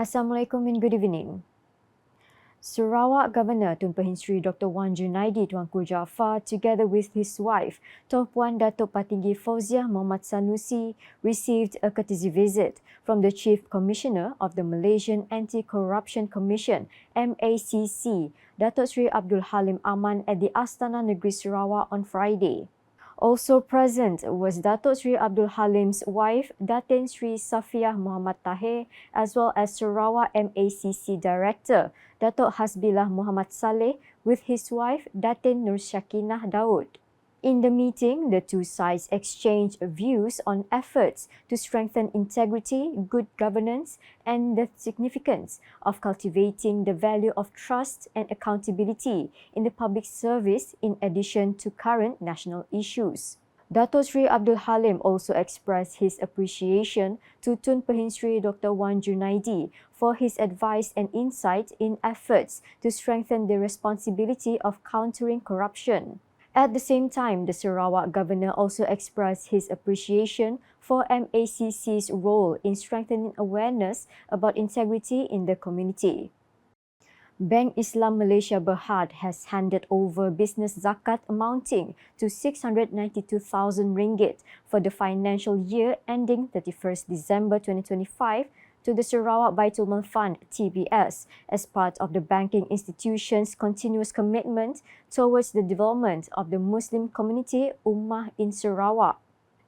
Assalamualaikum and good evening. Sarawak Governor Tun Pehin Sri Dr. Wan Junaidi Tuanku Jaafar, together with his wife, Tuan Puan Datuk Patinggi Fauziah Muhammad Sanusi, received a courtesy visit from the Chief Commissioner of the Malaysian Anti-Corruption Commission, MACC, Datuk Sri Abdul Halim Aman at the Astana Negeri Sarawak on Friday. Also present was Datuk Sri Abdul Halim's wife, Datin Sri Safiah Muhammad Tahir, as well as Sarawak MACC Director, Datuk Hasbillah Muhammad Saleh, with his wife, Datin Nursyafiqah Daud. In the meeting, the two sides exchanged views on efforts to strengthen integrity, good governance, and the significance of cultivating the value of trust and accountability in the public service in addition to current national issues. Datuk Sri Abdul Halim also expressed his appreciation to Tun Pehin Sri Dr. Wan Junaidi for his advice and insight in efforts to strengthen the responsibility of countering corruption. At the same time, the Sarawak Governor also expressed his appreciation for MACC's role in strengthening awareness about integrity in the community. Bank Islam Malaysia Berhad has handed over business zakat amounting to RM692,000 for the financial year ending 31st December 2025 to the Sarawak Baitul Mal Fund (TBS) as part of the banking institution's continuous commitment towards the development of the Muslim community Ummah in Sarawak.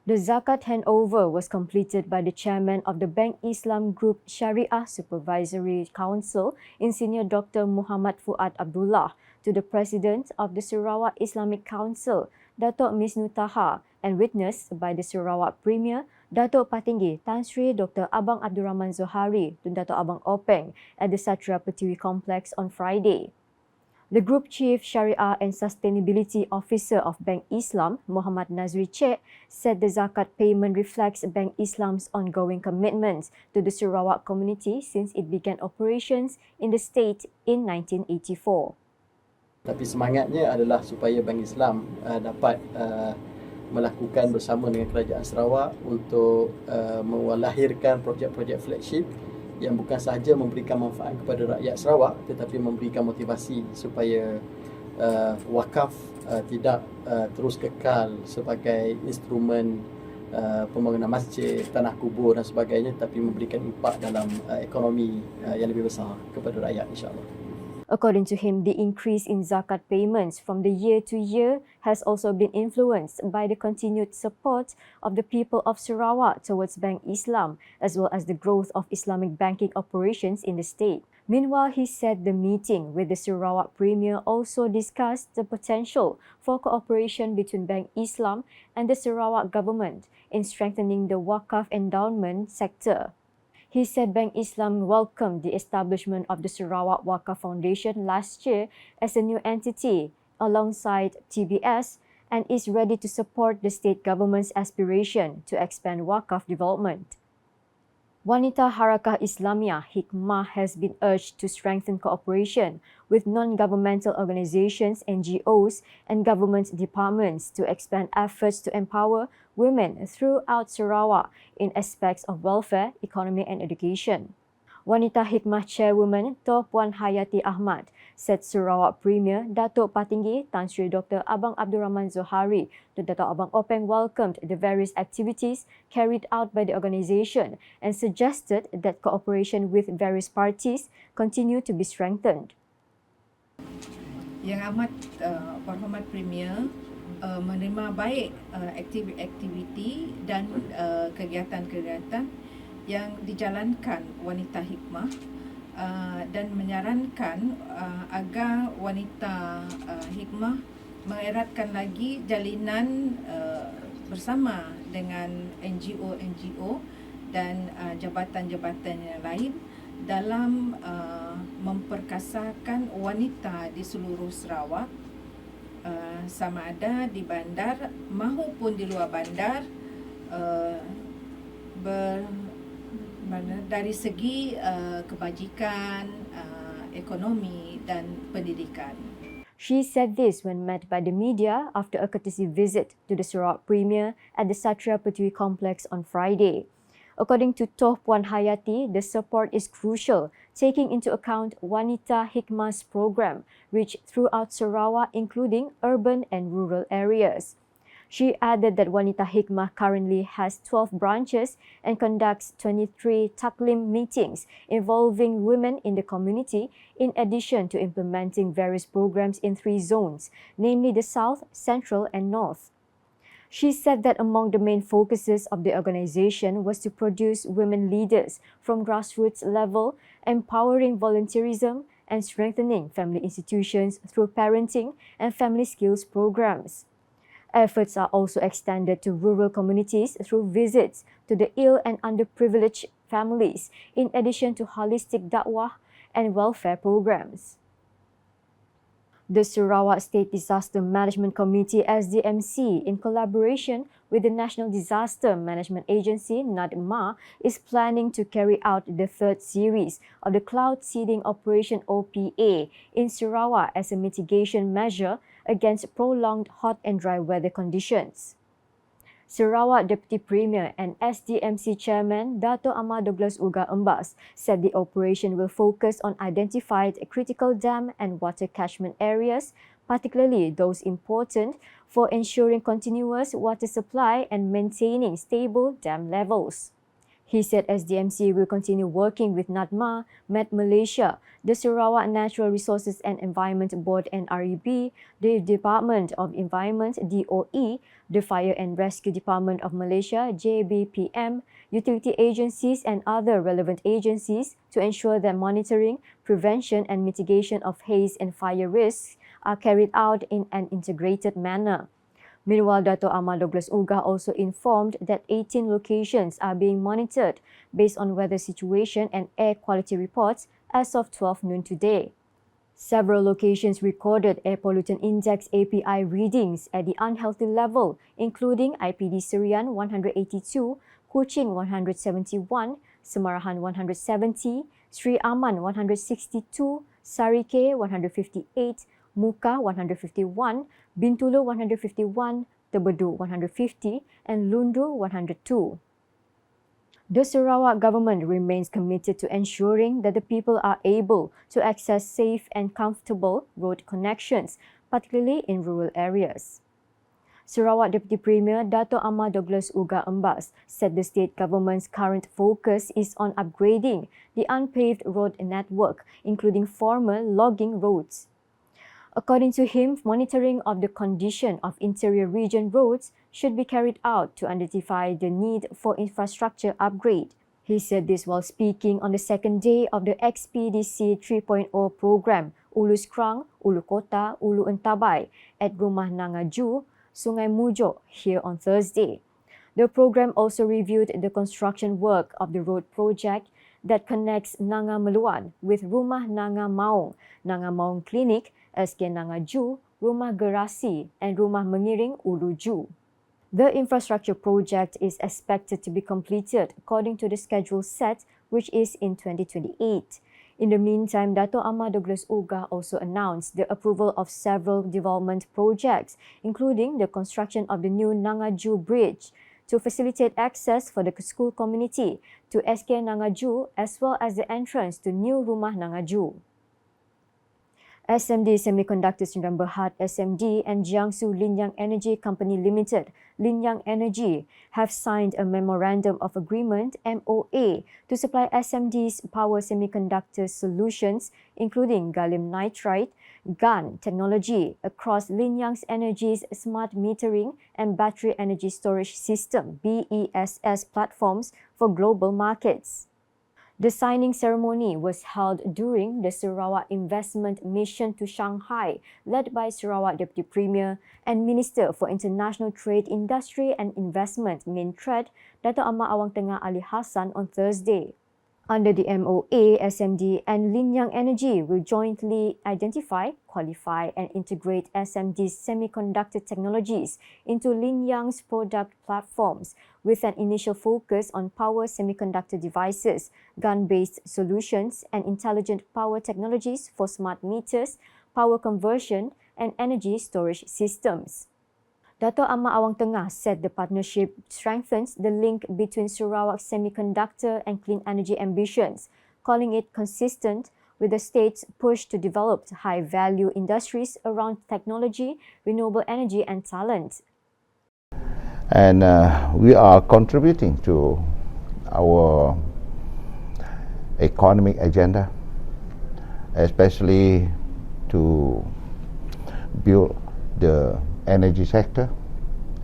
The zakat handover was completed by the chairman of the Bank Islam Group Syariah Supervisory Council, Insinyur Dr. Muhammad Fuad Abdullah, to the president of the Sarawak Islamic Council, Datuk Misnu Taha, and witnessed by the Sarawak Premier, Datuk Patinggi Tan Sri Dr. Abang Abdul Rahman Zohari Tun Datuk Abang Openg at the Satria Pertiwi Complex on Friday. The Group Chief Syariah and Sustainability Officer of Bank Islam, Muhammad Nazri Cek, said the zakat payment reflects Bank Islam's ongoing commitment to the Sarawak community since it began operations in the state in 1984. Tapi semangatnya adalah supaya Bank Islam dapat melakukan bersama dengan Kerajaan Sarawak untuk melahirkan projek-projek flagship yang bukan sahaja memberikan manfaat kepada rakyat Sarawak tetapi memberikan motivasi supaya wakaf tidak terus kekal sebagai instrumen pembangunan masjid, tanah kubur dan sebagainya, tapi memberikan impak dalam ekonomi yang lebih besar kepada rakyat, insya-Allah. According to him, the increase in zakat payments from the year to year has also been influenced by the continued support of the people of Sarawak towards Bank Islam, as well as the growth of Islamic banking operations in the state. Meanwhile, he said the meeting with the Sarawak Premier also discussed the potential for cooperation between Bank Islam and the Sarawak government in strengthening the Wakaf endowment sector. He said Bank Islam welcomed the establishment of the Sarawak Wakaf Foundation last year as a new entity alongside TBS and is ready to support the state government's aspiration to expand Wakaf development. Wanita Harakah Islamiyah HIKMAH has been urged to strengthen cooperation with non-governmental organizations, NGOs, and government departments to expand efforts to empower women throughout Sarawak in aspects of welfare, economy, and education. Wanita HIKMAH Chairwoman Tuan Puan Hayati Ahmad said Sarawak Premier Datuk Patinggi Tan Sri Dr. Abang Abdul Rahman Zohari Tun Datuk Abang Openg welcomed the various activities carried out by the organisation and suggested that cooperation with various parties continue to be strengthened. Yang amat berhormat Premier menerima baik aktiviti dan kegiatan-kegiatan yang dijalankan Wanita HIKMAH dan menyarankan agar Wanita HIKMAH mengeratkan lagi jalinan bersama dengan NGO-NGO dan jabatan-jabatan yang lain dalam memperkasakan wanita di seluruh Sarawak, sama ada di bandar maupun di luar bandar, dari segi kebajikan, ekonomi dan pendidikan. She said this when met by the media after a courtesy visit to the Sarawak Premier at the Satria Pertiwi Complex on Friday. According to Toh Puan Hayati, the support is crucial, taking into account Wanita HIKMAH's program, reached throughout Sarawak, including urban and rural areas. She added that Wanita HIKMAH currently has 12 branches and conducts 23 taklim meetings involving women in the community, in addition to implementing various programs in 3 zones, namely the South, Central and North. She said that among the main focuses of the organization was to produce women leaders from grassroots level, empowering volunteerism and strengthening family institutions through parenting and family skills programs. Efforts are also extended to rural communities through visits to the ill and underprivileged families, in addition to holistic dakwah and welfare programs. The Sarawak State Disaster Management Committee (SDMC), in collaboration with the National Disaster Management Agency (NADMA), is planning to carry out the 3rd series of the Cloud Seeding Operation (OPA) in Sarawak as a mitigation measure against prolonged hot and dry weather conditions. Sarawak Deputy Premier and SDMC Chairman Dato' Ahmad Douglas Uga Embas said the operation will focus on identified critical dam and water catchment areas, particularly those important for ensuring continuous water supply and maintaining stable dam levels. He said SDMC will continue working with NADMA, Met Malaysia, the Sarawak Natural Resources and Environment Board (NREB), the Department of Environment (DOE), the Fire and Rescue Department of Malaysia (JBPM), utility agencies and other relevant agencies to ensure that monitoring, prevention and mitigation of haze and fire risks are carried out in an integrated manner. Meanwhile, Dato' Ahmad Douglas Uga also informed that 18 locations are being monitored based on weather situation and air quality reports as of 12 noon today. Several locations recorded Air Pollutant Index API readings at the unhealthy level, including IPD Serian 182, Kuching 171, Semarahan 170, Sri Aman 162, Sarike 158, Muka 151, Bintulu 151, Tebedu 150 and Lundu 102. The Sarawak government remains committed to ensuring that the people are able to access safe and comfortable road connections, particularly in rural areas. Sarawak Deputy Premier Dato' Ahmad Douglas Uga Embas said the state government's current focus is on upgrading the unpaved road network, including former logging roads. According to him, monitoring of the condition of interior region roads should be carried out to identify the need for infrastructure upgrade. He said this while speaking on the 2nd day of the XPDC 3.0 program Ulu Skrang, Ulu Kota, Ulu Entabai at Rumah Nangaju, Sungai Mujo here on Thursday. The program also reviewed the construction work of the road project that connects Nanga Meluan with Rumah Nanga Maung Klinik, SK Nangaju, Rumah Gerasi and Rumah Mengiring Uluju. The infrastructure project is expected to be completed according to the schedule set, which is in 2028. In the meantime, Dato' Ahmad Douglas Uga also announced the approval of several development projects, including the construction of the new Nangaju Bridge to facilitate access for the school community to SK Nangaju, as well as the entrance to new Rumah Nangaju. SMD Semiconductor Sdn Berhad SMD and Jiangsu Linyang Energy Company Limited, Linyang Energy, have signed a Memorandum of Agreement (MOA) to supply SMD's power semiconductor solutions, including gallium nitride, GaN technology, across Linyang Energy's smart metering and battery energy storage system (BESS) platforms for global markets. The signing ceremony was held during the Sarawak Investment Mission to Shanghai, led by Sarawak Deputy Premier and Minister for International Trade, Industry and Investment (Mintrade), Dato' Ahmad Awang Tengah Ali Hassan on Thursday. Under the MOA, SMD and Linyang Energy will jointly identify, qualify and integrate SMD's semiconductor technologies into Linyang's product platforms, with an initial focus on power semiconductor devices, GaN-based solutions and intelligent power technologies for smart meters, power conversion and energy storage systems. Dato' Ahmad Awang Tengah said the partnership strengthens the link between Sarawak's semiconductor and clean energy ambitions, calling it consistent with the state's push to develop high-value industries around technology, renewable energy and talent. And we are contributing to our economic agenda, especially to build the energy sector,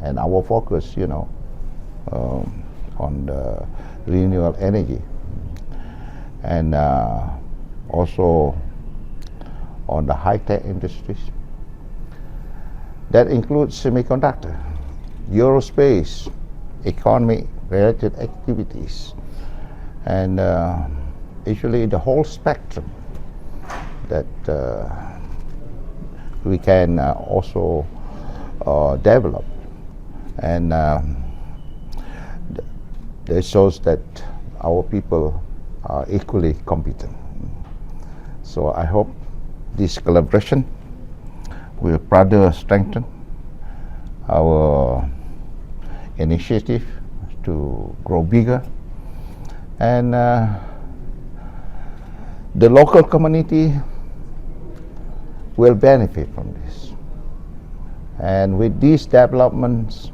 and our focus, on the renewable energy, and also on the high-tech industries. That includes semiconductor, aerospace, economic-related activities, and actually the whole spectrum that we can also develop. And that shows that our people are equally competent. So I hope this collaboration will further strengthen our initiative to grow bigger, and the local community will benefit from this. And with these developments,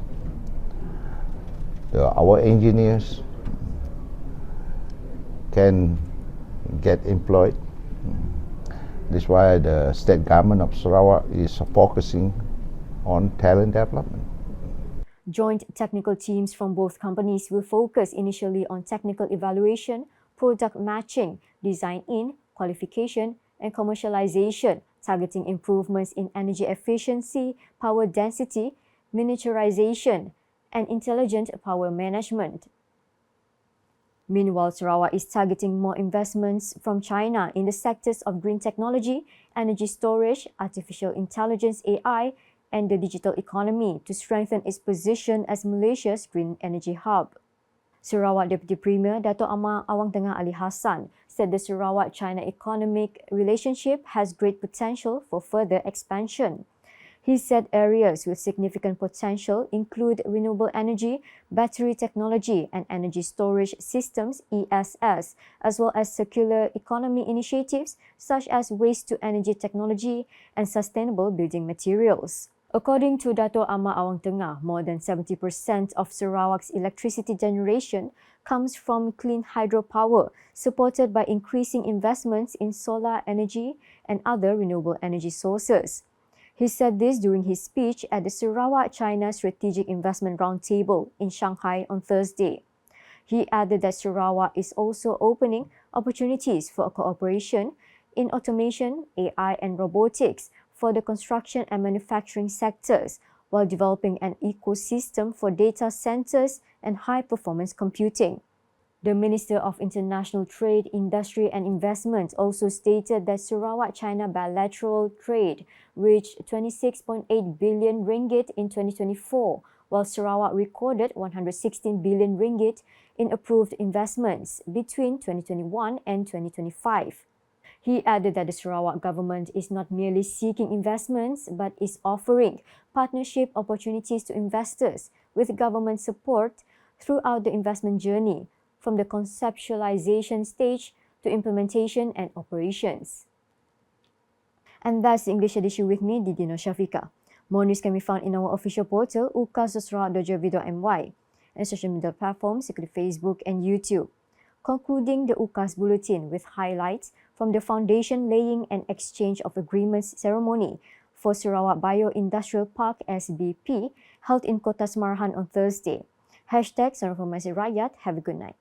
our engineers can get employed. This is why the state government of Sarawak is focusing on talent development. Joint technical teams from both companies will focus initially on technical evaluation, product matching, design-in, qualification, and commercialization, targeting improvements in energy efficiency, power density, miniaturization, and intelligent power management. Meanwhile, Sarawak is targeting more investments from China in the sectors of green technology, energy storage, artificial intelligence (AI), and the digital economy to strengthen its position as Malaysia's green energy hub. Sarawak Deputy Premier Dato' Ahmad Awang Tengah Ali Hassan said the Sarawak-China economic relationship has great potential for further expansion. He said areas with significant potential include renewable energy, battery technology, and energy storage systems (ESS), as well as circular economy initiatives such as waste-to-energy technology and sustainable building materials. According to Dato' Ahmad Awang Tengah, more than 70% of Sarawak's electricity generation comes from clean hydropower, supported by increasing investments in solar energy and other renewable energy sources. He said this during his speech at the Sarawak-China Strategic Investment Roundtable in Shanghai on Thursday. He added that Sarawak is also opening opportunities for cooperation in automation, AI, and robotics for the construction and manufacturing sectors, while developing an ecosystem for data centers and high-performance computing. The Minister of International Trade, Industry and Investment also stated that Sarawak-China bilateral trade reached 26.8 billion ringgit in 2024, while Sarawak recorded 116 billion ringgit in approved investments between 2021 and 2025. He added that the Sarawak government is not merely seeking investments but is offering partnership opportunities to investors with government support throughout the investment journey, from the conceptualization stage to implementation and operations. And that's the English edition with me, Didi Nursyafiqah. More news can be found in our official portal, ukas.sarawak.gov.my, and social media platforms including Facebook and YouTube. Concluding the UKAS Bulletin with highlights from the Foundation Laying and Exchange of Agreements ceremony for Sarawak Bio-Industrial Park (SBP) held in Kota Semarahan on Thursday. #Sarawak Rakyat. Have a good night.